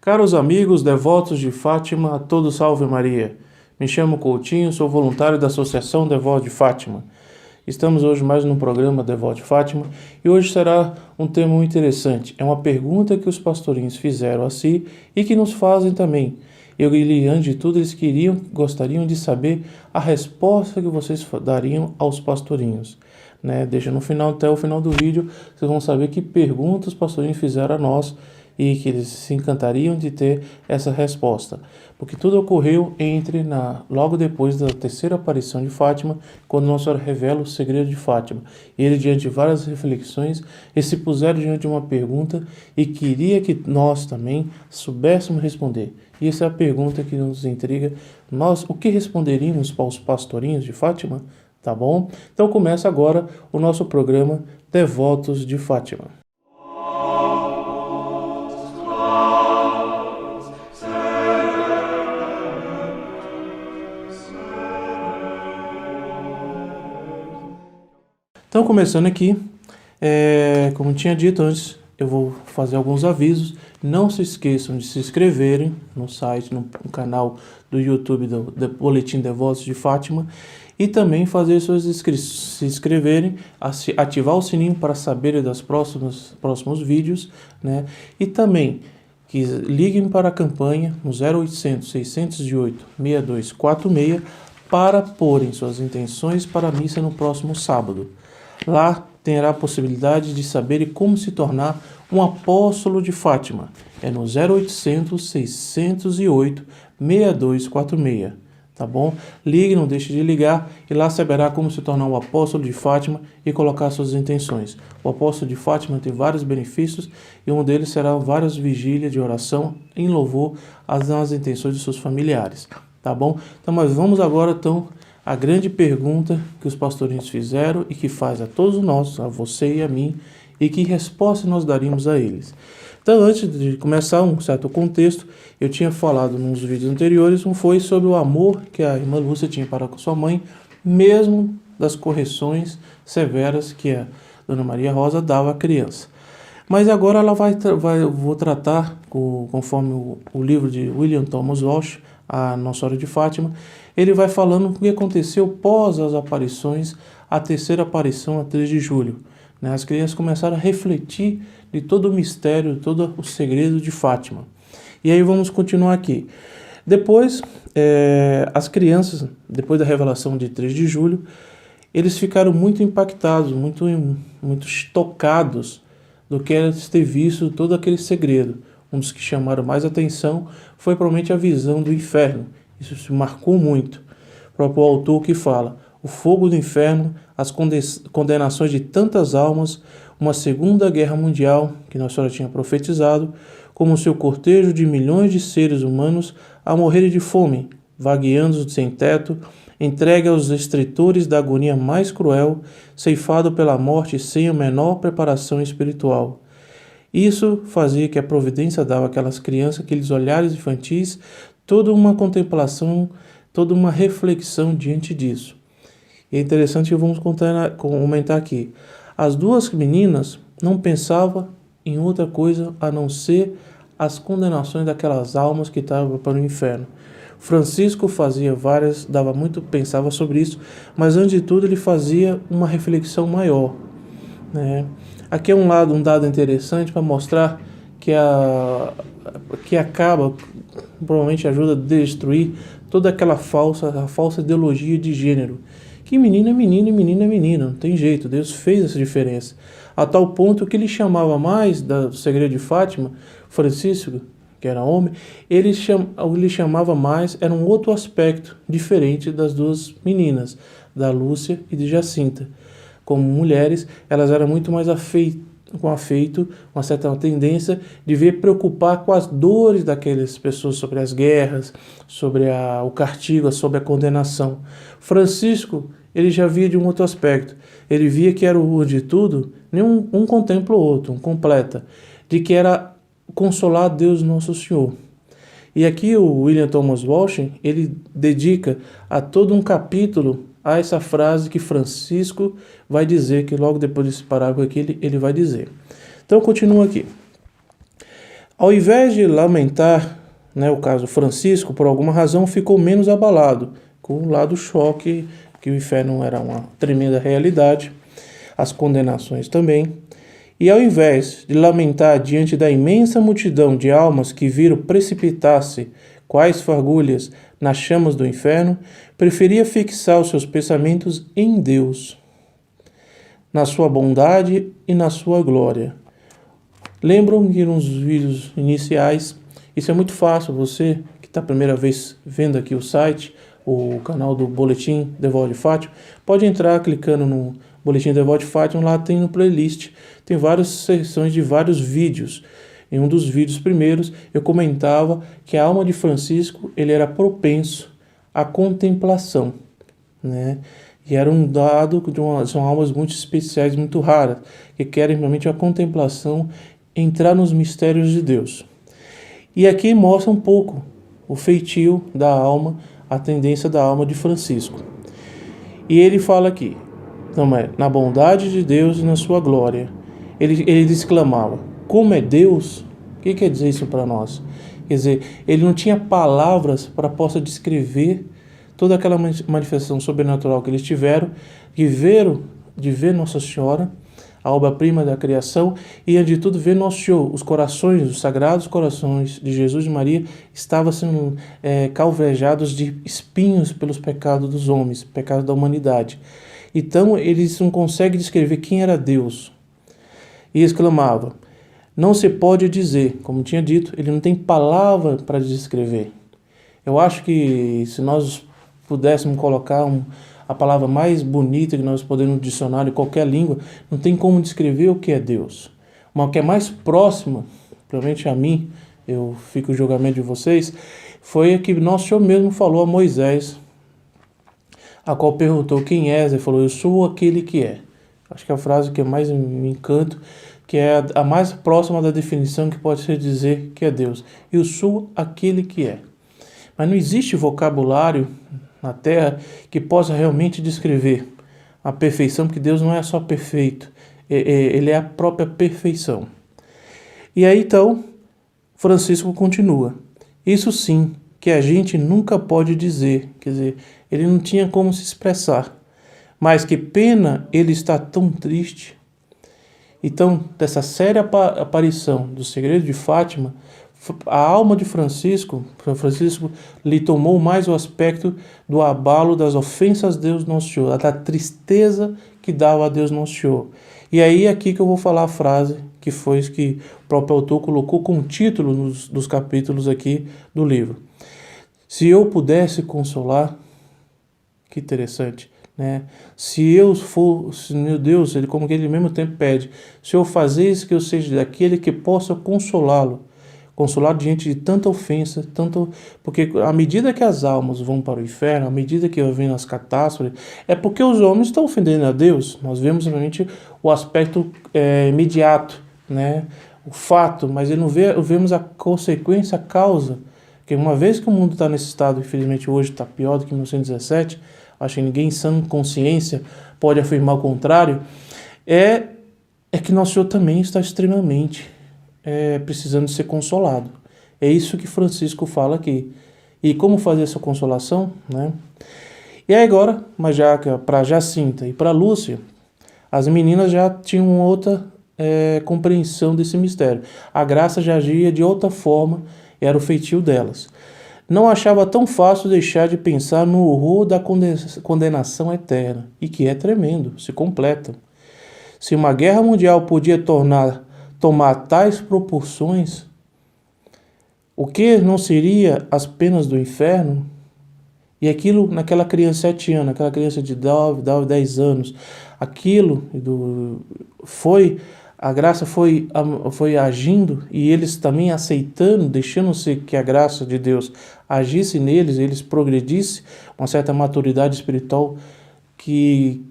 Caros amigos, devotos de Fátima, todos salve Maria. Me chamo Coutinho, sou voluntário da Associação Devotos de Fátima. Estamos hoje mais num programa Devotos de Fátima e hoje será um tema muito interessante. É uma pergunta que os pastorinhos fizeram a si e que nos fazem também. Antes de tudo, eles gostariam de saber a resposta que vocês dariam aos pastorinhos. Deixa no final, até o final do vídeo, vocês vão saber que perguntas os pastorinhos fizeram a nós e que eles se encantariam de ter essa resposta. Porque tudo ocorreu logo depois da terceira aparição de Fátima, quando Nossa Senhora revela o segredo de Fátima. Ele, diante de várias reflexões, eles se puseram diante de uma pergunta e queria que nós também soubéssemos responder. E essa é a pergunta que nos intriga. Nós, o que responderíamos para os pastorinhos de Fátima? Tá bom? Então começa agora o nosso programa Devotos de Fátima. Então, começando aqui, como eu tinha dito antes, eu vou fazer alguns avisos. Não se esqueçam de se inscreverem no site, no canal do YouTube do Boletim Devotos de Fátima e também fazer se inscreverem, ativar o sininho para saberem dos próximos vídeos, E também que liguem para a campanha no 0800 608 6246 para porem suas intenções para a missa no próximo sábado. Lá terá a possibilidade de saber como se tornar um apóstolo de Fátima. É no 0800 608 6246, tá bom? Ligue, não deixe de ligar e lá saberá como se tornar um apóstolo de Fátima e colocar suas intenções. O apóstolo de Fátima tem vários benefícios e um deles será várias vigílias de oração em louvor às intenções de seus familiares, tá bom? Então, mas vamos agora, a grande pergunta que os pastorinhos fizeram e que faz a todos nós, a você e a mim, e que resposta nós daríamos a eles. Então, antes de começar um certo contexto, eu tinha falado nos vídeos anteriores, foi sobre o amor que a irmã Lúcia tinha para com sua mãe, mesmo das correções severas que a Dona Maria Rosa dava à criança. Mas agora vou tratar, conforme o livro de William Thomas Walsh, a Nossa Senhora de Fátima, ele vai falando o que aconteceu pós as aparições, a terceira aparição, a 3 de julho. As crianças começaram a refletir de todo o mistério, todo o segredo de Fátima. E aí vamos continuar aqui. Depois, as crianças, depois da revelação de 3 de julho, eles ficaram muito impactados, muito tocados do que era ter visto todo aquele segredo. Um dos que chamaram mais atenção foi provavelmente a visão do inferno. Isso se marcou muito. O próprio autor que fala: o fogo do inferno, as condenações de tantas almas, uma segunda guerra mundial, que Nossa Senhora tinha profetizado, como o seu cortejo de milhões de seres humanos a morrerem de fome, vagueando sem teto, entregue aos estritores da agonia mais cruel, ceifado pela morte sem a menor preparação espiritual. Isso fazia que a providência dava àquelas crianças, aqueles olhares infantis, toda uma contemplação, toda uma reflexão diante disso. E é interessante que vamos comentar aqui. As duas meninas não pensavam em outra coisa a não ser as condenações daquelas almas que estavam para o inferno. Francisco pensava sobre isso, mas antes de tudo ele fazia uma reflexão maior. Aqui é um dado interessante para mostrar que acaba, provavelmente ajuda a destruir toda aquela falsa ideologia de gênero. Que menino é menino e menina é menina, não tem jeito, Deus fez essa diferença. A tal ponto que ele chamava mais do segredo de Fátima, Francisco, que era homem, ele chamava mais, era um outro aspecto diferente das duas meninas, da Lúcia e de Jacinta. Como mulheres, elas eram muito mais com afeito, uma certa tendência de preocupar com as dores daquelas pessoas, sobre as guerras, sobre o castigo, sobre a condenação. Francisco, ele já via de um outro aspecto. Ele via que era o de tudo, nenhum um contempla o outro, um completa, de que era consolar Deus Nosso Senhor. E aqui o William Thomas Walsh, ele dedica a todo um capítulo a essa frase que Francisco vai dizer, que logo depois desse parágrafo aqui ele vai dizer. Então, continua aqui. Ao invés de lamentar, né, o caso Francisco, por alguma razão ficou menos abalado, com o lado choque, que o inferno era uma tremenda realidade, as condenações também. E ao invés de lamentar diante da imensa multidão de almas que viram precipitar-se quais fagulhas nas chamas do inferno, preferia fixar os seus pensamentos em Deus, na sua bondade e na sua glória. Lembram que nos vídeos iniciais, isso é muito fácil, você que está a primeira vez vendo aqui o site, o canal do Boletim Devoto de Fátima, pode entrar clicando no Boletim Devoto de Fátima, lá tem no playlist, tem várias seções de vários vídeos. Em um dos vídeos primeiros, eu comentava que a alma de Francisco, ele era propenso à contemplação, né? E era um dado são almas muito especiais, muito raras, que querem realmente a contemplação, entrar nos mistérios de Deus. E aqui mostra um pouco o feitio da alma, a tendência da alma de Francisco. E ele fala aqui, na bondade de Deus e na sua glória. Ele exclamava, como é Deus? O que quer dizer isso para nós? Quer dizer, ele não tinha palavras para possa descrever toda aquela manifestação sobrenatural que eles tiveram, de ver Nossa Senhora, a obra-prima da criação, e antes de tudo ver Nosso Senhor, os sagrados corações de Jesus e Maria estavam sendo calvejados de espinhos pelos pecados dos homens, pecados da humanidade. Então eles não conseguem descrever quem era Deus. E exclamava, não se pode dizer, como tinha dito, ele não tem palavra para descrever. Eu acho que se nós pudéssemos colocar a palavra mais bonita que nós podemos no dicionário em qualquer língua, não tem como descrever o que é Deus. Uma que é mais próxima, provavelmente a mim, eu fico o julgamento de vocês, foi a que Nosso Senhor mesmo falou a Moisés, a qual perguntou quem és, ele falou, eu sou aquele que é. Acho que é a frase que eu mais me encanto, que é a mais próxima da definição que pode ser dizer que é Deus. Eu sou aquele que é. Mas não existe vocabulário na Terra que possa realmente descrever a perfeição, porque Deus não é só perfeito, ele é a própria perfeição. E aí então, Francisco continua. Isso sim, que a gente nunca pode dizer, quer dizer, ele não tinha como se expressar, mas que pena ele está tão triste. Então, dessa séria aparição do segredo de Fátima, a alma de Francisco lhe tomou mais o aspecto do abalo das ofensas a Deus Nosso Senhor, da tristeza que dava a Deus Nosso Senhor. E aí é aqui que eu vou falar a frase que foi que o próprio autor colocou como título dos capítulos aqui do livro. Se eu pudesse consolar, que interessante, né? Se meu Deus, ele como que ele mesmo tempo pede, se eu fazer isso que eu seja daquele que possa consolá-lo, consolar diante de tanta ofensa, porque à medida que as almas vão para o inferno, à medida que vêm as catástrofes, é porque os homens estão ofendendo a Deus. Nós vemos realmente o aspecto imediato, né? O fato, mas vemos a consequência, a causa, que uma vez que o mundo está nesse estado, infelizmente hoje está pior do que em 1917, acho que ninguém em sã consciência pode afirmar o contrário, é que Nosso Senhor também está extremamente precisando ser consolado. É isso que Francisco fala aqui. E como fazer essa consolação, né? E aí agora, mas já para Jacinta e para Lúcia, as meninas já tinham outra compreensão desse mistério. A graça já agia de outra forma, era o feitio delas. Não achava tão fácil deixar de pensar no horror da condenação eterna, e que é tremendo, se completa. Se uma guerra mundial podia tomar tais proporções, o que não seria as penas do inferno? E aquilo naquela criança de 7 anos, aquela criança de 10 anos, a graça foi agindo e eles também aceitando, deixando-se que a graça de Deus agisse neles, eles progredissem, uma certa maturidade espiritual que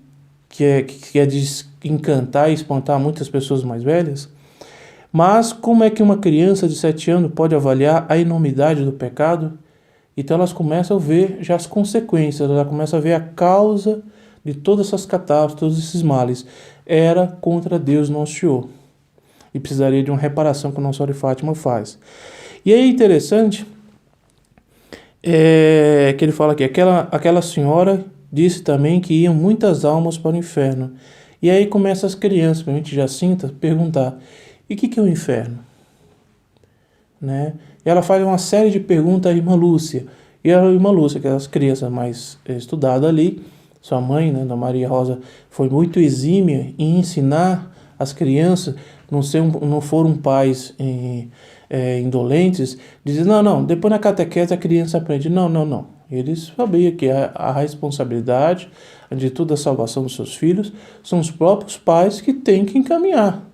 é de encantar e espantar muitas pessoas mais velhas. Mas como é que uma criança de 7 anos pode avaliar a enormidade do pecado? Então elas começam a ver já as consequências, elas começam a ver a causa de todas essas catástrofes, todos esses males. Era contra Deus Nosso Senhor. e precisaria de uma reparação que Nossa Senhora de Fátima faz. E aí é interessante que ele fala aqui, aquela senhora disse também que iam muitas almas para o inferno. E aí começa as crianças, principalmente Jacinta, a perguntar, e o que é o inferno? Né? E ela faz uma série de perguntas à irmã Lúcia. E a irmã Lúcia, que é as crianças mais estudadas ali, sua mãe, né, da Maria Rosa, foi muito exímia em ensinar as crianças, não foram pais indolentes, dizendo, não, depois na catequese a criança aprende. Não. Eles sabiam que a responsabilidade de toda a salvação dos seus filhos são os próprios pais que têm que encaminhar.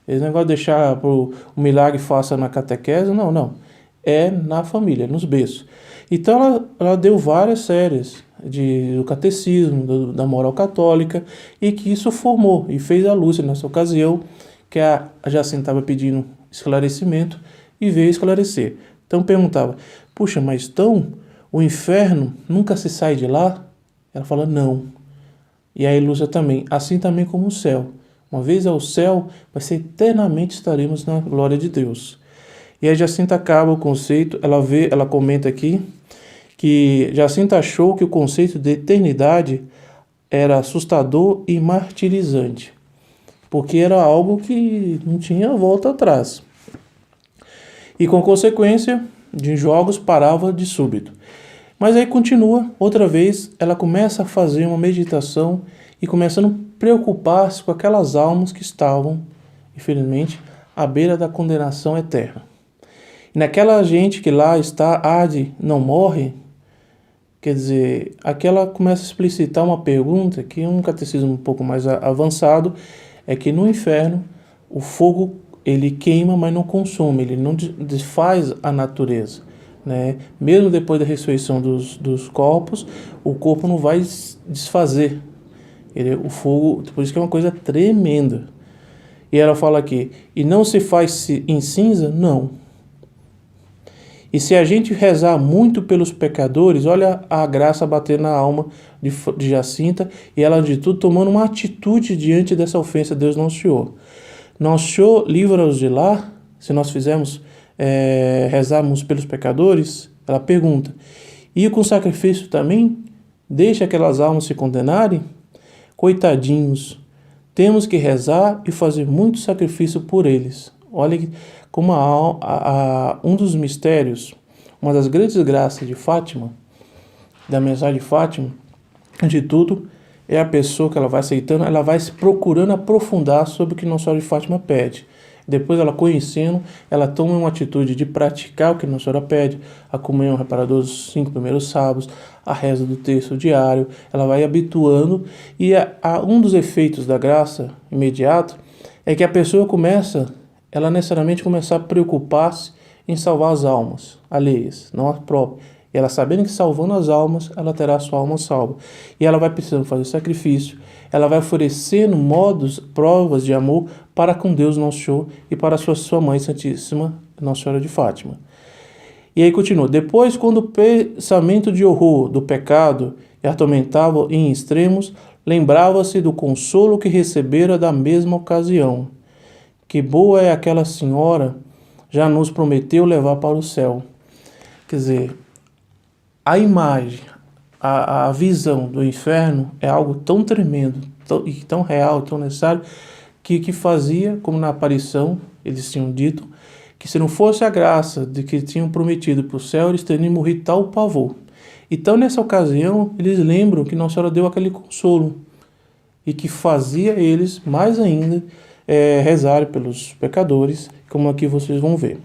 Esse negócio de deixar o milagre faça na catequese, não. É na família, nos berços. Então ela deu várias séries do catecismo, da moral católica, e que isso formou e fez a Lúcia nessa ocasião, que a Jacinta estava pedindo esclarecimento e veio esclarecer. Então perguntava, puxa, mas então o inferno nunca se sai de lá? Ela fala, não. E aí Lúcia também, assim também como o céu. Uma vez ao céu, vai ser eternamente estaremos na glória de Deus. E aí Jacinta acaba o conceito, ela comenta aqui, que Jacinta achou que o conceito de eternidade era assustador e martirizante, porque era algo que não tinha volta atrás. E com consequência, de jogos parava de súbito. Mas aí continua, outra vez, ela começa a fazer uma meditação e começando a preocupar-se com aquelas almas que estavam, infelizmente, à beira da condenação eterna. E naquela gente que lá está, não morre, quer dizer, aqui ela começa a explicitar uma pergunta que é um catecismo um pouco mais avançado, é que no inferno o fogo ele queima, mas não consome, ele não desfaz a natureza. Né? Mesmo depois da ressurreição dos corpos, o corpo não vai desfazer. O fogo, por isso que é uma coisa tremenda. E ela fala aqui, e não se faz em cinza? Não. E se a gente rezar muito pelos pecadores, olha a graça bater na alma de Jacinta, e ela de tudo tomando uma atitude diante dessa ofensa a Deus Nosso Senhor. Nosso Senhor livra-os de lá, se nós rezarmos pelos pecadores, ela pergunta, e com sacrifício também, deixa aquelas almas se condenarem? Coitadinhos, temos que rezar e fazer muito sacrifício por eles. Olha como um dos mistérios, uma das grandes graças de Fátima, da mensagem de Fátima, de tudo, é a pessoa que ela vai aceitando, ela vai se procurando aprofundar sobre o que Nossa Senhora de Fátima pede. Depois ela conhecendo, ela toma uma atitude de praticar o que Nossa Senhora pede, a comunhão reparadora dos 5 primeiros sábados, a reza do texto diário, ela vai habituando, e um dos efeitos da graça imediata é que a pessoa ela necessariamente começar a preocupar-se em salvar as almas alheias, não as próprias. E ela sabendo que salvando as almas, ela terá a sua alma salva. E ela vai precisando fazer sacrifício, ela vai oferecendo provas de amor para com Deus Nosso Senhor e para sua Mãe Santíssima, Nossa Senhora de Fátima. E aí continua, depois quando o pensamento de horror do pecado e atormentava em extremos, lembrava-se do consolo que recebera da mesma ocasião. Que boa é aquela senhora, já nos prometeu levar para o céu. Quer dizer, a imagem, a visão do inferno é algo tão tremendo, tão real, tão necessário, que fazia, como na aparição, eles tinham dito, que se não fosse a graça de que tinham prometido para o céu, eles teriam morrido tal pavor. Então, nessa ocasião, eles lembram que Nossa Senhora deu aquele consolo e que fazia eles, mais ainda, rezar pelos pecadores, como aqui vocês vão ver.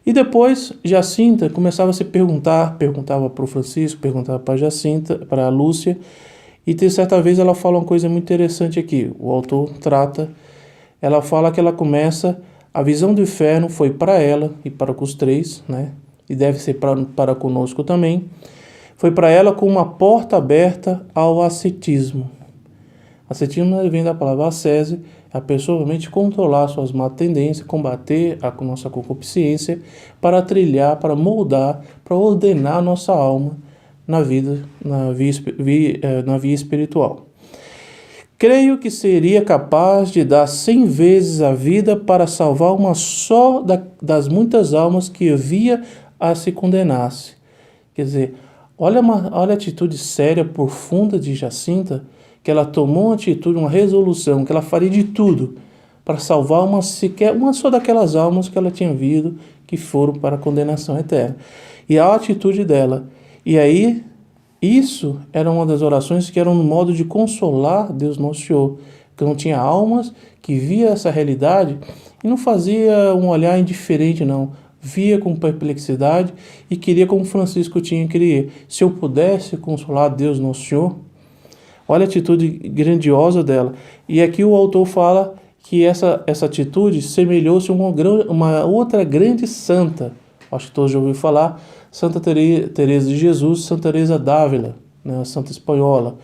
E depois, Jacinta começava a se perguntava para o Francisco, perguntava para Jacinta, para a Lúcia, e certa vez ela fala uma coisa muito interessante aqui, o autor ela fala que ela começa, a visão do inferno foi para ela e para os 3, né? E deve ser para conosco também, foi para ela com uma porta aberta ao ascetismo. Ascetismo vem da palavra ascese, a pessoa realmente controlar suas más tendências, combater a nossa concupiscência, para trilhar, para moldar, para ordenar a nossa alma na via espiritual. Creio que seria capaz de dar 100 vezes a vida para salvar uma só das muitas almas que havia a se condenasse. Quer dizer, olha a atitude séria, profunda de Jacinta, que ela tomou uma atitude, uma resolução, que ela faria de tudo para salvar uma só daquelas almas que ela tinha visto que foram para a condenação eterna. E a atitude dela. E aí, isso era uma das orações que era um modo de consolar Deus Nosso Senhor, que não tinha almas que via essa realidade e não fazia um olhar indiferente, não. Via com perplexidade e queria como Francisco tinha querer. Se eu pudesse consolar Deus Nosso Senhor, olha a atitude grandiosa dela. E aqui o autor fala que essa atitude semelhou-se a uma outra grande santa. Acho que todos já ouviram falar. Santa Teresa de Jesus, Santa Teresa d'Ávila, né, a santa espanhola.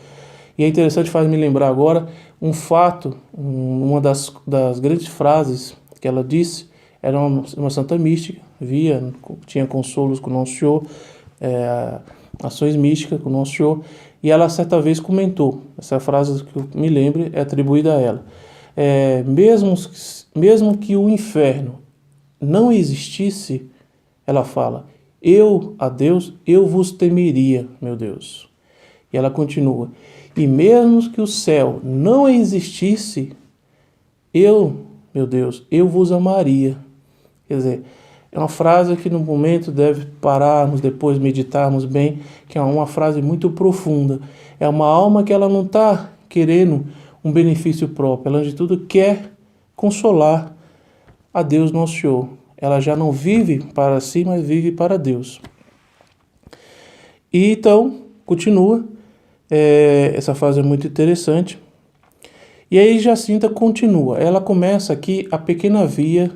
E é interessante, faz me lembrar agora um fato, uma das grandes frases que ela disse. Era uma santa mística, tinha consolos com Nosso Senhor, ações místicas com Nosso Senhor, e ela certa vez comentou, essa frase que eu me lembro é atribuída a ela, mesmo que o inferno não existisse, ela fala, a Deus, eu vos temeria, meu Deus. E ela continua, e mesmo que o céu não existisse, meu Deus, eu vos amaria. Quer dizer, é uma frase que no momento deve pararmos, depois meditarmos bem, que é uma frase muito profunda. É uma alma que ela não está querendo um benefício próprio, ela de tudo quer consolar a Deus Nosso Senhor. Ela já não vive para si, mas vive para Deus. E então, continua, essa frase é muito interessante. E aí Jacinta continua, ela começa aqui a pequena via,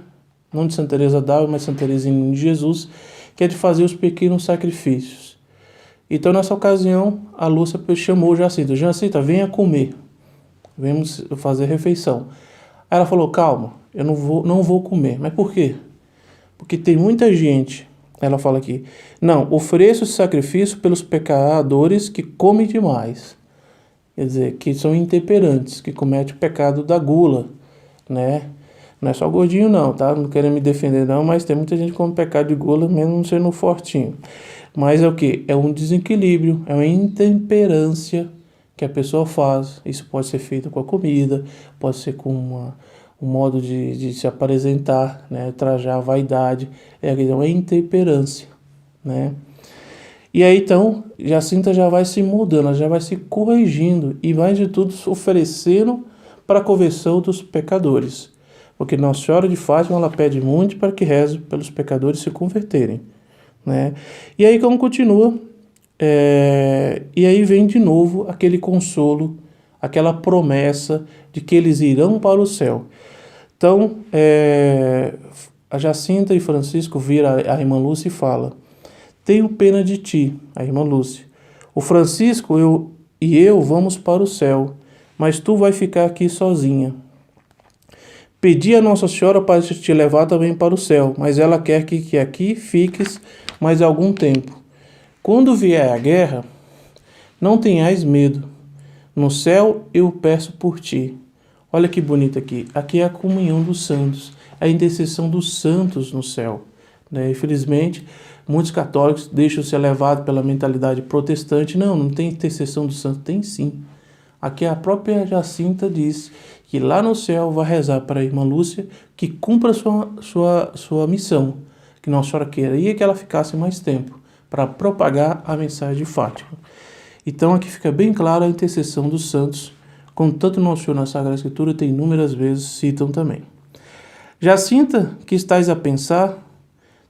não de Santa Teresa d'Ávila, mas Santa Teresinha de Jesus, que é de fazer os pequenos sacrifícios. Então, nessa ocasião, a Lúcia chamou Jacinta. Jacinta, venha comer. Vamos fazer refeição. Aí ela falou, calma, eu não vou comer. Mas por quê? Porque tem muita gente, ela fala aqui, não, ofereço esse sacrifício pelos pecadores que comem demais. Quer dizer, que são intemperantes, que cometem o pecado da gula, né? Não é só gordinho não, tá? Não querendo me defender não, mas tem muita gente que come pecado de gula, mesmo não sendo fortinho. Mas é o quê? É um desequilíbrio, é uma intemperância que a pessoa faz. Isso pode ser feito com a comida, pode ser com um modo de se apresentar, né? Trajar a vaidade. É uma intemperância, né? E aí então, Jacinta já vai se mudando, ela já vai se corrigindo e mais de tudo oferecendo para a conversão dos pecadores. Porque Nossa Senhora de Fátima, ela pede muito para que reze pelos pecadores se converterem, né? E aí como continua, e aí vem de novo aquele consolo, aquela promessa de que eles irão para o céu. Então, a Jacinta e Francisco viram a irmã Lúcia e fala, tenho pena de ti, a irmã Lúcia. O Francisco e eu vamos para o céu, mas tu vai ficar aqui sozinha. Pedi a Nossa Senhora para te levar também para o céu, mas ela quer que aqui fiques mais algum tempo. Quando vier a guerra, não tenhais medo. No céu eu peço por ti. Olha que bonito aqui. Aqui é a comunhão dos santos, a intercessão dos santos no céu, né? Infelizmente, muitos católicos deixam ser levados pela mentalidade protestante. Não tem intercessão dos santos. Tem sim. Aqui a própria Jacinta diz que lá no céu vai rezar para a irmã Lúcia que cumpra sua missão, que Nossa Senhora queria que ela ficasse mais tempo para propagar a mensagem de Fátima. Então aqui fica bem clara a intercessão dos santos, como tanto Nosso Senhor na Sagrada Escritura tem inúmeras vezes citam também. Jacinta, que estáis a pensar?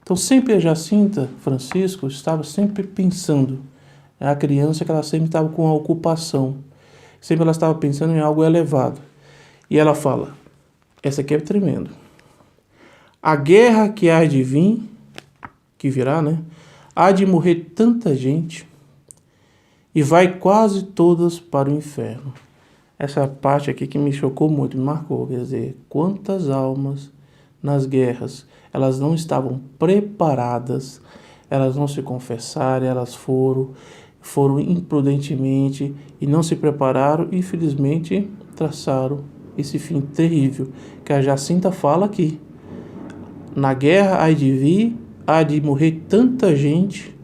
Então sempre a Jacinta, Francisco, estava sempre pensando. É a criança que ela sempre estava com a ocupação. Sempre ela estava pensando em algo elevado. E ela fala, essa aqui é tremendo. A guerra que há de vir, que virá, né? Há de morrer tanta gente e vai quase todas para o inferno. Essa parte aqui que me chocou muito, me marcou. Quer dizer, quantas almas nas guerras, elas não estavam preparadas, elas não se confessaram, elas foram imprudentemente e não se prepararam e infelizmente traçaram esse fim terrível, que a Jacinta fala aqui. Na guerra há de vir, há de morrer tanta gente,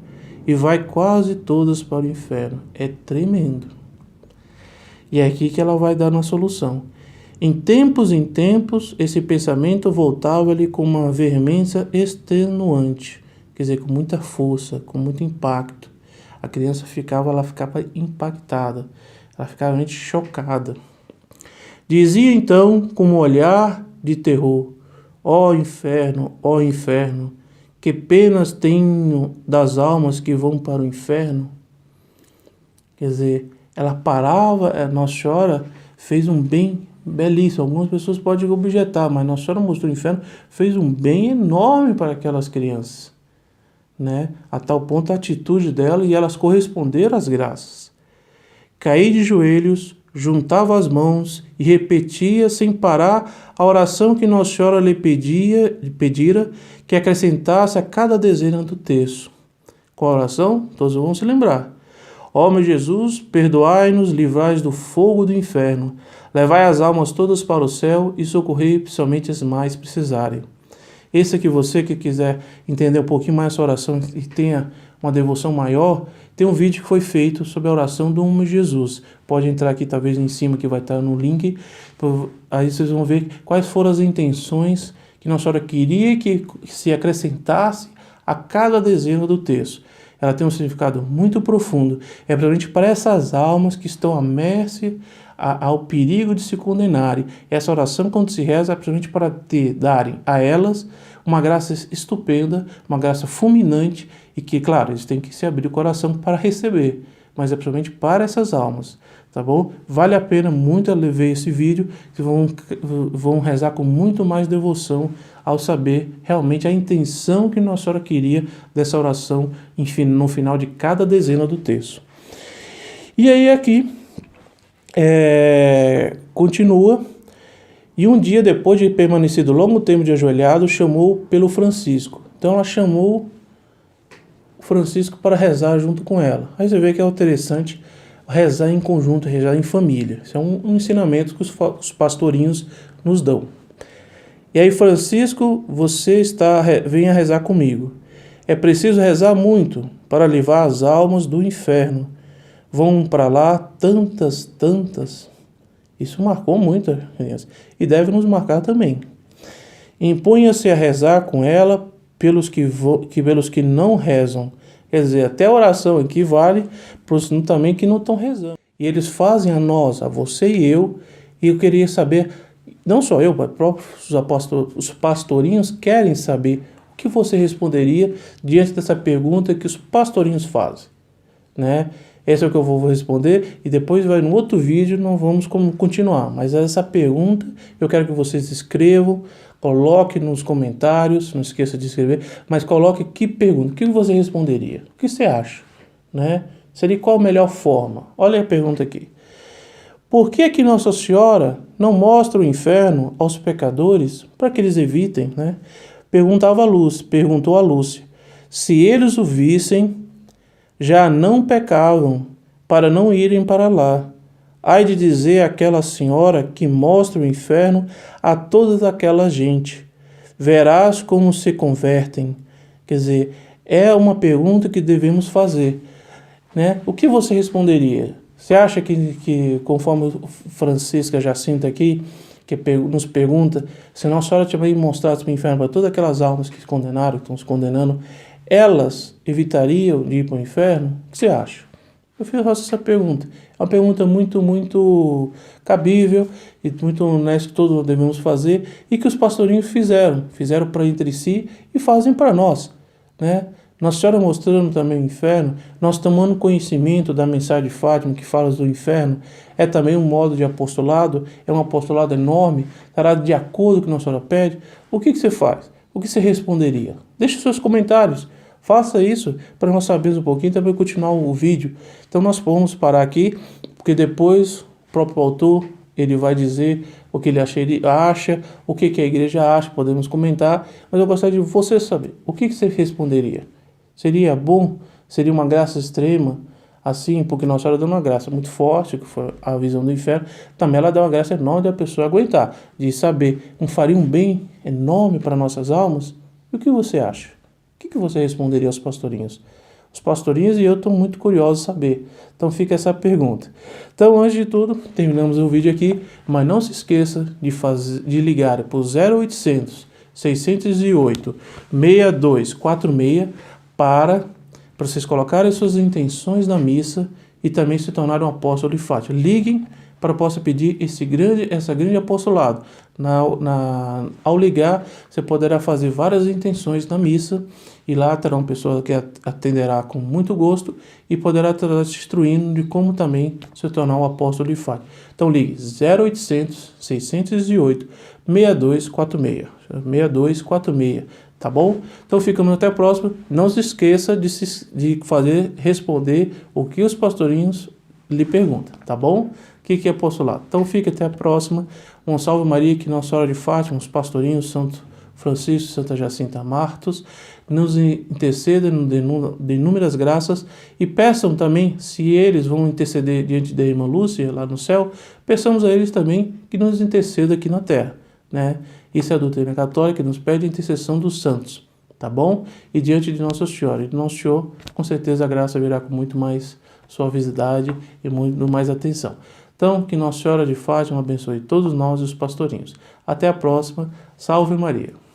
e vai quase todas para o inferno. É tremendo. E é aqui que ela vai dar uma solução. Em tempos, esse pensamento voltava-lhe com uma veemência extenuante, quer dizer, com muita força, com muito impacto. A criança ela ficava impactada, ela ficava realmente chocada. Dizia então, com um olhar de terror: ó inferno, que penas tenho das almas que vão para o inferno. Quer dizer, ela parava, Nossa Senhora fez um bem belíssimo. Algumas pessoas podem objetar, mas Nossa Senhora mostrou o inferno, fez um bem enorme para aquelas crianças, né? A tal ponto a atitude dela, e elas corresponderam às graças. Caí de joelhos, juntava as mãos e repetia sem parar a oração que Nossa Senhora lhe pedira que acrescentasse a cada dezena do texto. Qual a oração? Todos vão se lembrar. Ó meu Jesus, perdoai-nos, livrai-nos do fogo do inferno, levai as almas todas para o céu e socorrei principalmente as mais precisarem. Esse aqui, você que quiser entender um pouquinho mais essa oração e tenha uma devoção maior, tem um vídeo que foi feito sobre a oração do Homem Jesus. Pode entrar aqui talvez em cima que vai estar no link, aí vocês vão ver quais foram as intenções que Nossa Senhora queria que se acrescentasse a cada dezena do texto. Ela tem um significado muito profundo. É principalmente para essas almas que estão à mercê ao perigo de se condenarem. Essa oração, quando se reza, é principalmente para darem a elas uma graça estupenda, uma graça fulminante, e que, claro, eles têm que se abrir o coração para receber, mas é principalmente para essas almas, tá bom? Vale a pena muito ver esse vídeo, que vão rezar com muito mais devoção ao saber realmente a intenção que Nossa Senhora queria dessa oração, enfim, no final de cada dezena do texto. E aí aqui, continua, e um dia depois de permanecido longo tempo de ajoelhado, chamou pelo Francisco. Então ela chamou o Francisco para rezar junto com ela. Aí você vê que é interessante rezar em conjunto, rezar em família. Isso é um ensinamento que os pastorinhos nos dão. E aí, Francisco, venha rezar comigo. É preciso rezar muito para livrar as almas do inferno. Vão para lá tantas. Isso marcou muito a criança. E deve nos marcar também. Impunha-se a rezar com ela pelos que não rezam. Quer dizer, até a oração aqui vale para os também que não estão rezando. E eles fazem a nós, a você e eu queria saber, não só eu, mas os pastorinhos querem saber o que você responderia diante dessa pergunta que os pastorinhos fazem, né? Esse é o que eu vou responder, e depois vai no outro vídeo, não vamos continuar. Mas essa pergunta eu quero que vocês escrevam, coloque nos comentários, não esqueça de escrever, mas coloque que pergunta, o que você responderia? O que você acha? Né? Seria qual a melhor forma? Olha a pergunta aqui. Por que Nossa Senhora não mostra o inferno aos pecadores para que eles evitem? Né? Perguntou a Lúcia. Se eles o vissem, já não pecavam para não irem para lá. Ai de dizer aquela senhora que mostra o inferno a toda aquela gente. Verás como se convertem. Quer dizer, é uma pergunta que devemos fazer, né? O que você responderia? Você acha que conforme o Francisco Jacinta aqui, que nos pergunta, se Nossa Senhora também mostrasse o inferno para todas aquelas almas que se condenaram, que estão se condenando, elas evitariam de ir para o inferno? O que você acha? Eu faço essa pergunta. É uma pergunta muito cabível e muito honesta que todos devemos fazer, e que os pastorinhos fizeram para entre si e fazem para nós, né? Nossa Senhora mostrando também o inferno, nós tomando conhecimento da mensagem de Fátima que fala do inferno, é também um modo de apostolado, é um apostolado enorme, estará de acordo com o que Nossa Senhora pede. O que você faz? O que você responderia? Deixe seus comentários. Faça isso para nós sabermos um pouquinho e também continuar o vídeo. Então nós vamos parar aqui, porque depois o próprio autor ele vai dizer o que ele acha, o que a igreja acha, podemos comentar, mas eu gostaria de você saber. O que você responderia? Seria bom? Seria uma graça extrema assim, porque Nossa Senhora deu uma graça muito forte, que foi a visão do inferno, também ela deu uma graça enorme da pessoa aguentar, de saber, faria um bem enorme para nossas almas. E o que você acha? O que você responderia aos pastorinhos? Os pastorinhos e eu estou muito curioso de saber. Então fica essa pergunta. Então, antes de tudo, terminamos o vídeo aqui, mas não se esqueça de ligar para o 0800 608 6246 para vocês colocarem suas intenções na missa e também se tornar um apóstolo de Fátima. Liguem para que possa pedir essa grande apostolado. Ao ligar, você poderá fazer várias intenções na missa e lá terá uma pessoa que atenderá com muito gosto e poderá estar te instruindo de como também se tornar um apóstolo de Fátima. Então ligue 0800 608 6246. 6246, tá bom? Então ficamos até a próxima. Não se esqueça de responder o que os pastorinhos lhe perguntam, tá bom? O que é apostolado? Então fique até a próxima. Um salve Maria, que Nossa Senhora de Fátima, os pastorinhos, Santo Francisco, Santa Jacinta Martos, nos intercedam, de inúmeras graças e peçam também, se eles vão interceder diante da irmã Lúcia lá no céu, peçamos a eles também que nos interceda aqui na terra, né? Isso é a doutrina católica, que nos pede a intercessão dos santos, tá bom? E diante de Nossa Senhora e de Nosso Senhor, com certeza a graça virá com muito mais suavidade e muito mais atenção. Então, que Nossa Senhora de Fátima abençoe todos nós e os pastorinhos. Até a próxima. Salve Maria.